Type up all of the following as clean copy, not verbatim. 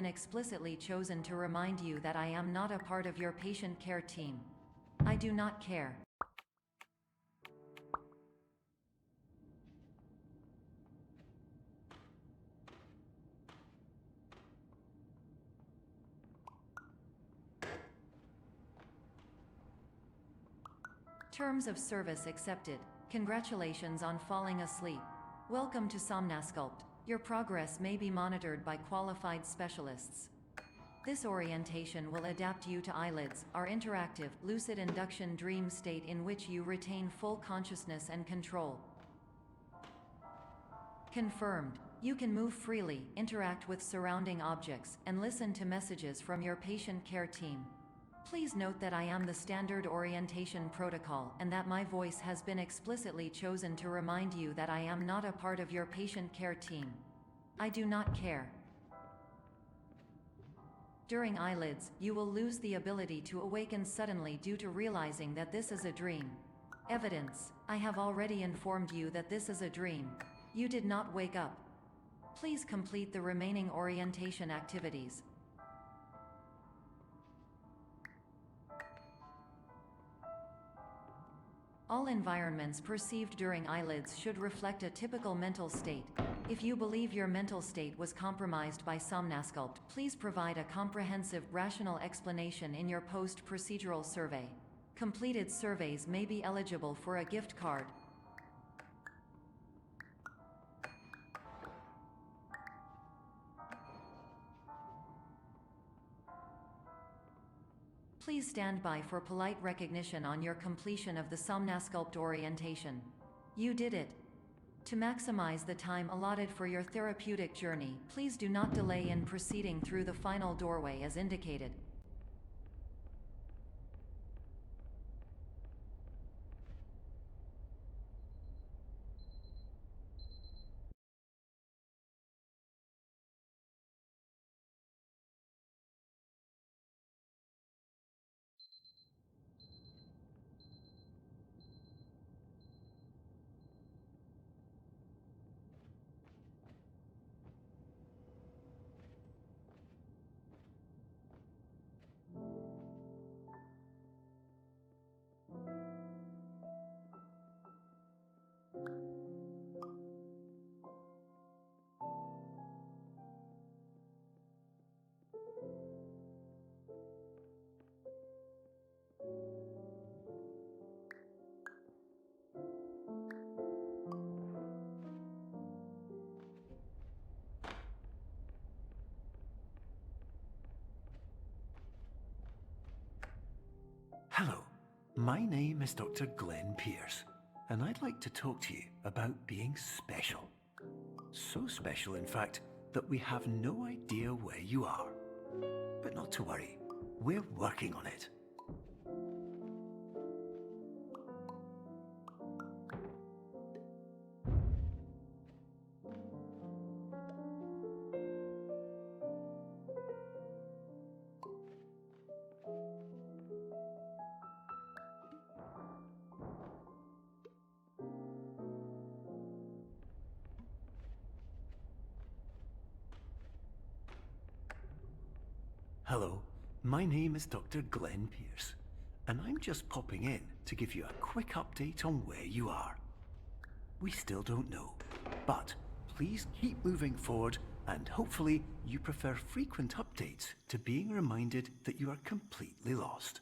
been explicitly chosen to remind you that I am not a part of your patient care team. I do not care. Terms of service accepted. Congratulations on falling asleep. Welcome to Somnasculpt. Your progress may be monitored by qualified specialists. This orientation will adapt you to eyelids, our interactive, lucid induction dream state in which you retain full consciousness and control. Confirmed. You can move freely, interact with surrounding objects, and listen to messages from your patient care team. Please note that I am the standard orientation protocol and that my voice has been explicitly chosen to remind you that I am not a part of your patient care team. I do not care. During eyelids, you will lose the ability to awaken suddenly due to realizing that this is a dream. Evidence. I have already informed you that this is a dream. You did not wake up. Please complete the remaining orientation activities. All environments perceived during eyelids should reflect a typical mental state. If you believe your mental state was compromised by Somnasculpt, please provide a comprehensive, rational explanation in your post-procedural survey. Completed surveys may be eligible for a gift card. Please stand by for polite recognition on your completion of the Somnasculpt orientation. You did it. To maximize the time allotted for your therapeutic journey, please do not delay in proceeding through the final doorway as indicated. Hello, my name is Dr. Glenn Pierce, and I'd like to talk to you about being special. So special, in fact, that we have no idea where you are. But not to worry, we're working on it. Hello, my name is Dr. Glenn Pierce, and I'm just popping in to give you a quick update on where you are. We still don't know, but please keep moving forward, and hopefully you prefer frequent updates to being reminded that you are completely lost.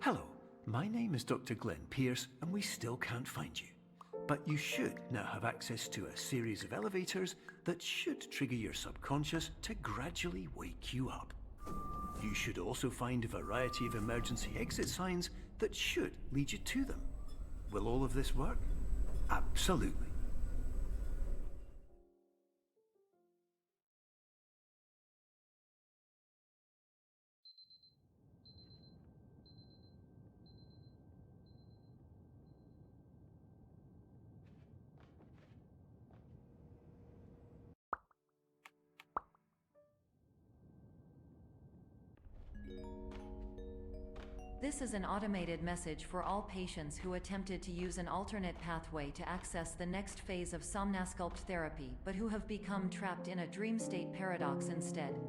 Hello, my name is Dr. Glenn Pierce, and we still can't find you. But you should now have access to a series of elevators that should trigger your subconscious to gradually wake you up. You should also find a variety of emergency exit signs that should lead you to them. Will all of this work? Absolutely. This is an automated message for all patients who attempted to use an alternate pathway to access the next phase of Somnasculpt therapy but who have become trapped in a dream state paradox instead.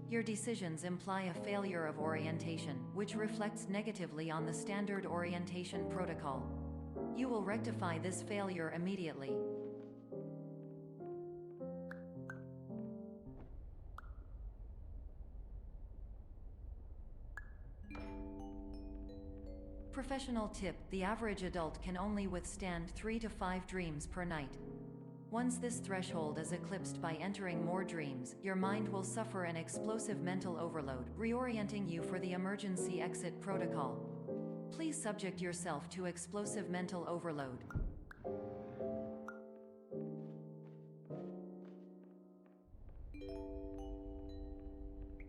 Your decisions imply a failure of orientation, which reflects negatively on the standard orientation protocol. You will rectify this failure immediately. Professional tip: the average adult can only withstand 3 to 5 dreams per night. Once this threshold is eclipsed by entering more dreams, your mind will suffer an explosive mental overload, reorienting you for the emergency exit protocol. Please subject yourself to explosive mental overload.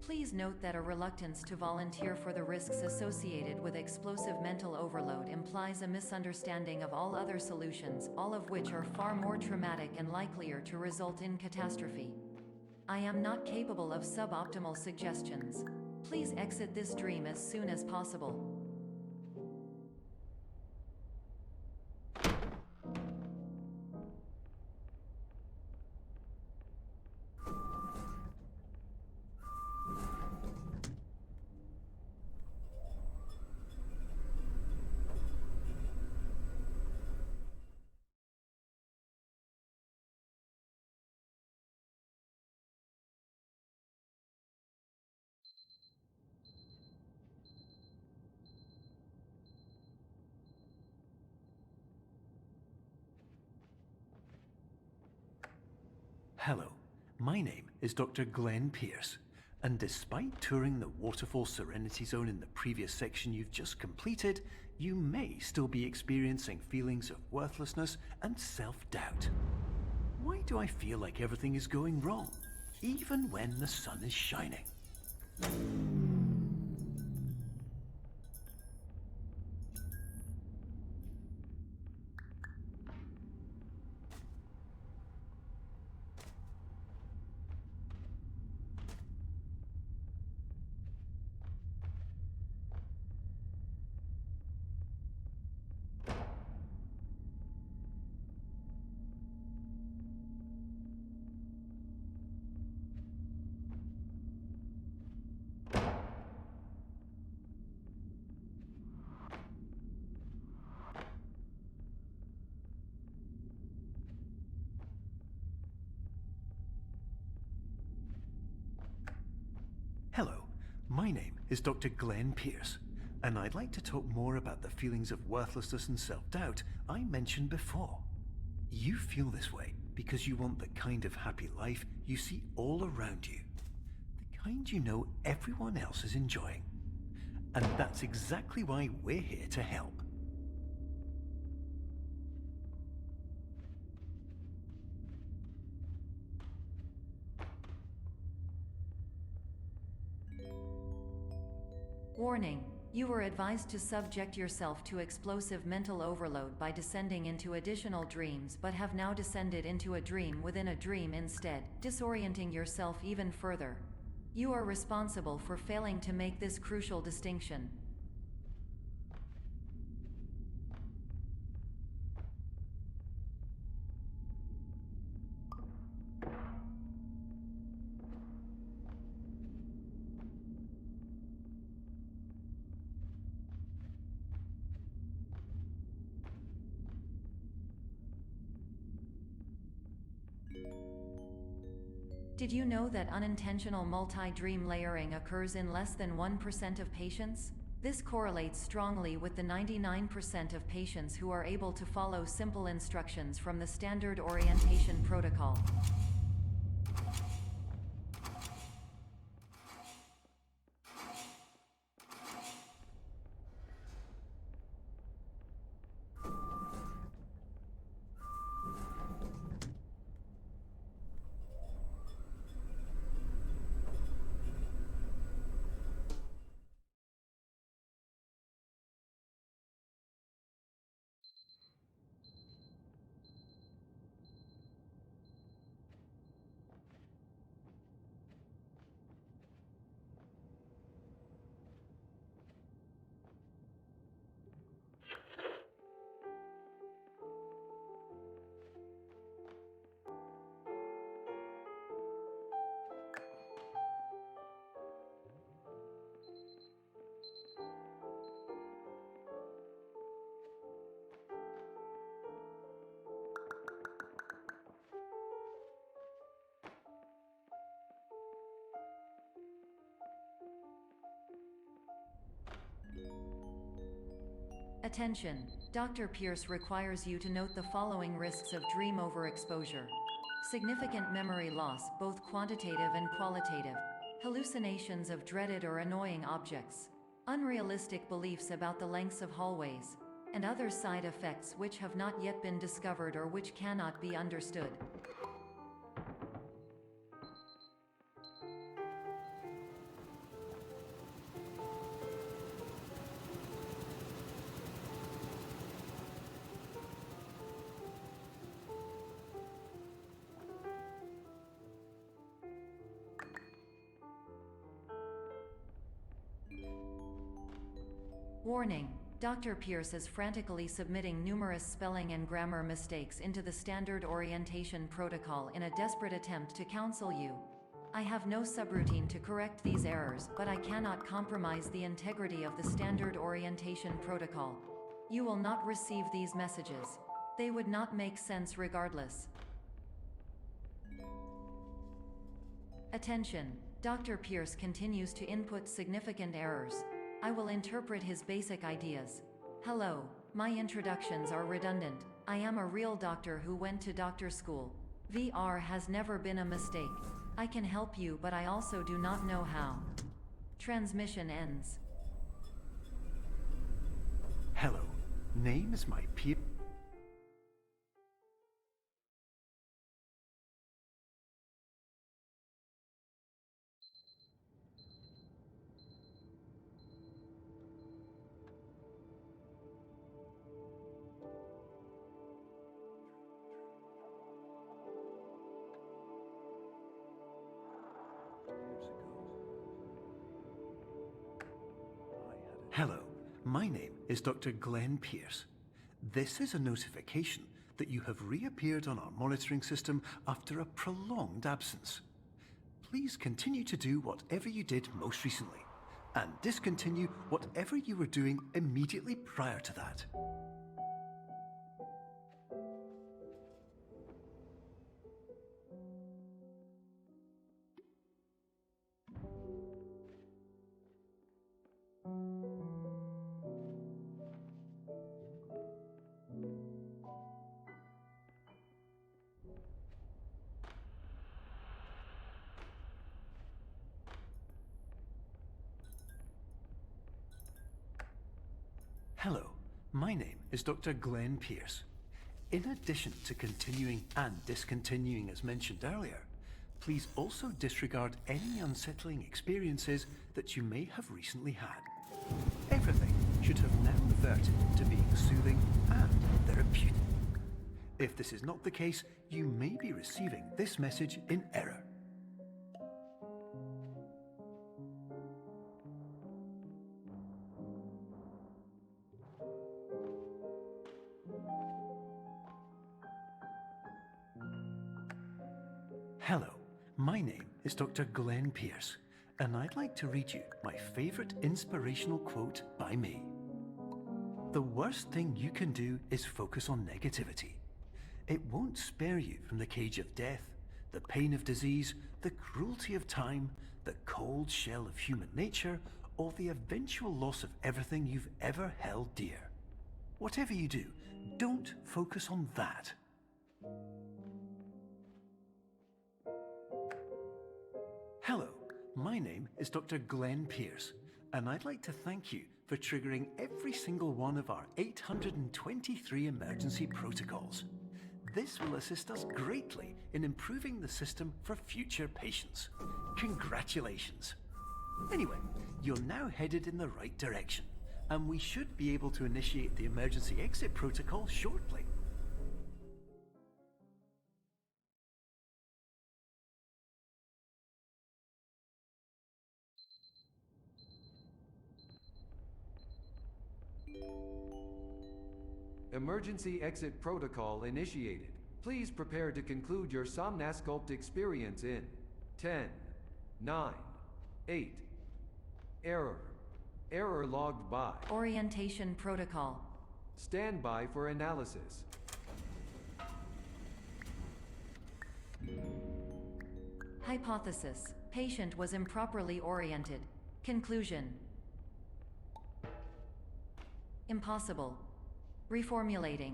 Please note that a reluctance to volunteer for the risks associated with explosive mental overload implies a misunderstanding of all other solutions, all of which are far more traumatic and likelier to result in catastrophe. I am not capable of suboptimal suggestions. Please exit this dream as soon as possible. Hello, my name is Dr. Glenn Pierce, and despite touring the Waterfall Serenity Zone in the previous section you've just completed, you may still be experiencing feelings of worthlessness and self-doubt. Why do I feel like everything is going wrong, even when the sun is shining? Hello, my name is Dr. Glenn Pierce, and I'd like to talk more about the feelings of worthlessness and self-doubt I mentioned before. You feel this way because you want the kind of happy life you see all around you, the kind you know everyone else is enjoying. And that's exactly why we're here to help. Warning: you were advised to subject yourself to explosive mental overload by descending into additional dreams, but have now descended into a dream within a dream instead, disorienting yourself even further. You are responsible for failing to make this crucial distinction. Did you know that unintentional multi-dream layering occurs in less than 1% of patients? This correlates strongly with the 99% of patients who are able to follow simple instructions from the standard orientation protocol. Attention! Dr. Pierce requires you to note the following risks of dream overexposure. Significant memory loss, both quantitative and qualitative. Hallucinations of dreaded or annoying objects. Unrealistic beliefs about the lengths of hallways. And other side effects which have not yet been discovered or which cannot be understood. Warning: Dr. Pierce is frantically submitting numerous spelling and grammar mistakes into the standard orientation protocol in a desperate attempt to counsel you. I have no subroutine to correct these errors, but I cannot compromise the integrity of the standard orientation protocol. You will not receive these messages. They would not make sense regardless. Attention! Dr. Pierce continues to input significant errors. I will interpret his basic ideas. Hello, my introductions are redundant. I am a real doctor who went to doctor school. VR has never been a mistake. I can help you, but I also do not know how. Transmission ends. Hello, name is my peer. Hello, my name is Dr. Glenn Pierce. This is a notification that you have reappeared on our monitoring system after a prolonged absence. Please continue to do whatever you did most recently, and discontinue whatever you were doing immediately prior to that. Hello, my name is Dr. Glenn Pierce. In addition to continuing and discontinuing as mentioned earlier, please also disregard any unsettling experiences that you may have recently had. Everything should have now reverted to being soothing and therapeutic. If this is not the case, you may be receiving this message in error. Hello, my name is Dr. Glenn Pierce, and I'd like to read you my favorite inspirational quote by me. The worst thing you can do is focus on negativity. It won't spare you from the cage of death, the pain of disease, the cruelty of time, the cold shell of human nature, or the eventual loss of everything you've ever held dear. Whatever you do, don't focus on that. Hello, my name is Dr. Glenn Pierce, and I'd like to thank you for triggering every single one of our 823 emergency protocols. This will assist us greatly in improving the system for future patients. Congratulations! Anyway, you're now headed in the right direction, and we should be able to initiate the emergency exit protocol shortly. Emergency exit protocol initiated. Please prepare to conclude your Somnasculpt experience in 10, 9, 8. Error. Error logged by. Orientation protocol. Stand by for analysis. Hypothesis: patient was improperly oriented. Conclusion: impossible. Reformulating.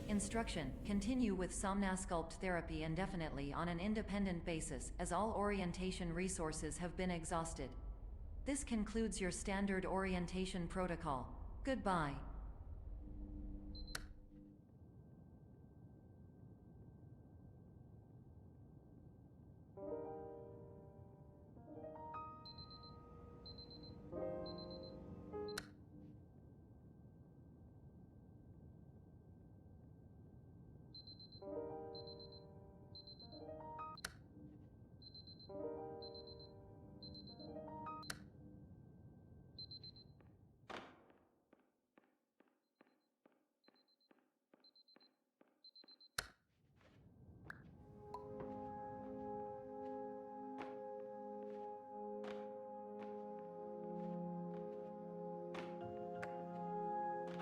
Instruction: continue with Somnasculpt therapy indefinitely on an independent basis, as all orientation resources have been exhausted. This concludes your standard orientation protocol. Goodbye.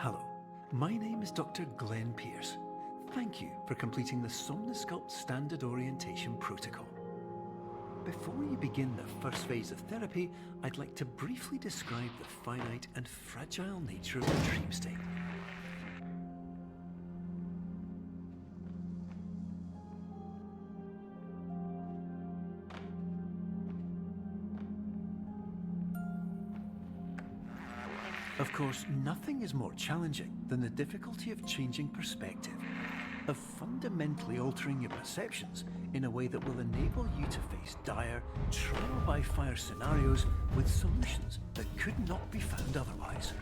Hello, my name is Dr. Glenn Pierce. Thank you for completing the Somnasculpt Standard Orientation Protocol. Before you begin the first phase of therapy, I'd like to briefly describe the finite and fragile nature of the dream state. Of course, nothing is more challenging than the difficulty of changing perspective, of fundamentally altering your perceptions in a way that will enable you to face dire, trial-by-fire scenarios with solutions that could not be found otherwise.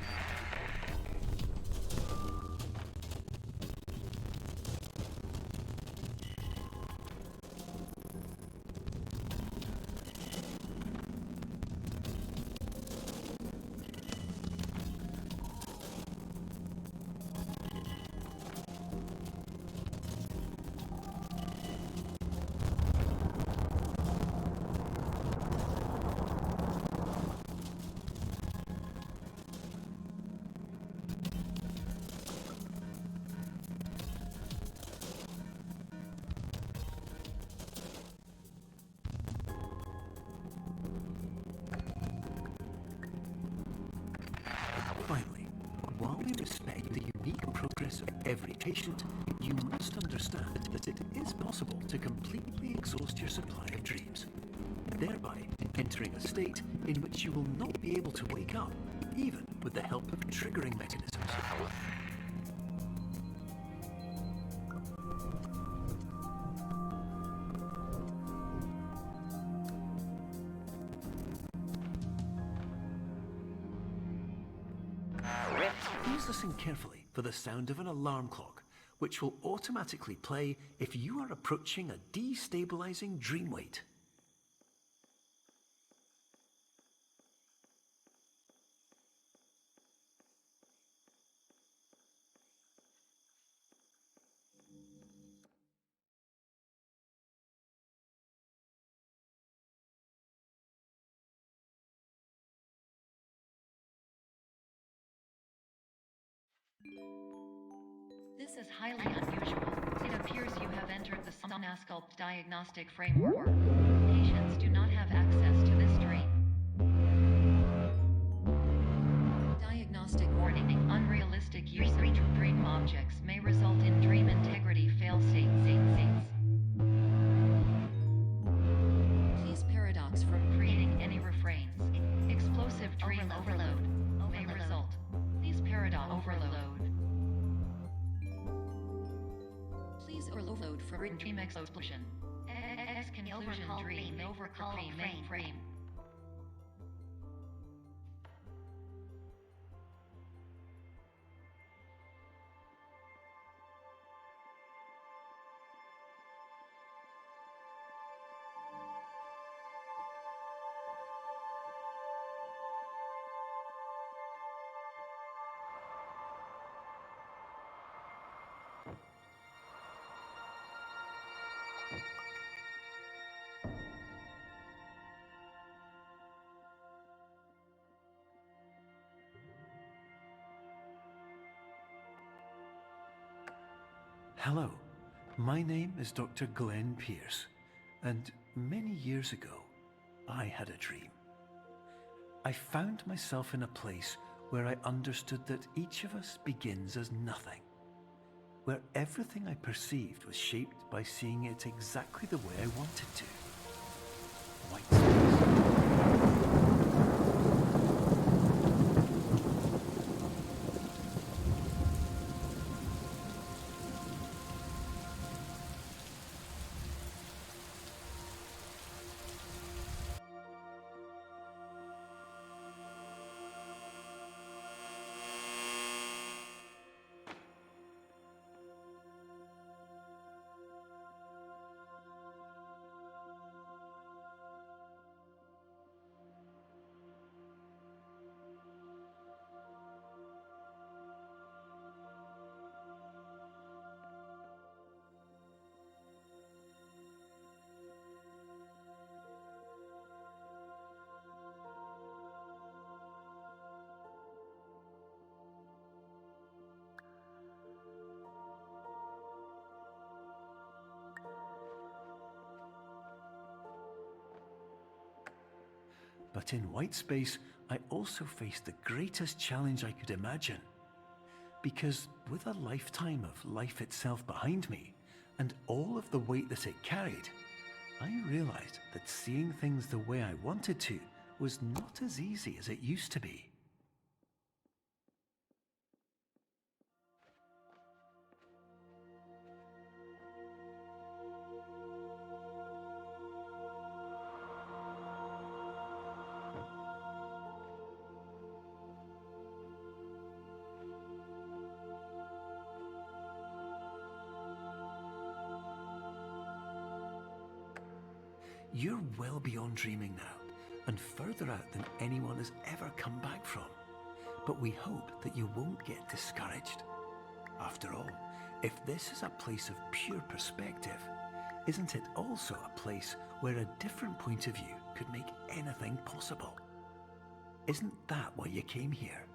Finally, while we respect the unique progress of every patient, you must understand that it is possible to completely exhaust your supply of dreams, thereby entering a state in which you will not be able to wake up, even with the help of triggering mechanisms. Please listen carefully for the sound of an alarm clock, which will automatically play if you are approaching a destabilizing dream weight. This is highly unusual. It appears you have entered the Somnasculpt diagnostic framework. Patients do not have access to this dream. Diagnostic warning: unrealistic use of dream objects may result in dream integrity fail-states. Please paradox from creating any refrains. Explosive dream overload may result. Please paradox overload. Please overload for dream explosion. Conclusion dream overcall frame. Hello, My name is Dr. Glenn Pierce, and many years ago, I had a dream. I found myself in a place where I understood that each of us begins as nothing, where everything I perceived was shaped by seeing it exactly the way I wanted to. White space. But in white space, I also faced the greatest challenge I could imagine. Because with a lifetime of life itself behind me, and all of the weight that it carried, I realized that seeing things the way I wanted to was not as easy as it used to be. You're well beyond dreaming now, and further out than anyone has ever come back from. But we hope that you won't get discouraged. After all, if this is a place of pure perspective, isn't it also a place where a different point of view could make anything possible? Isn't that why you came here?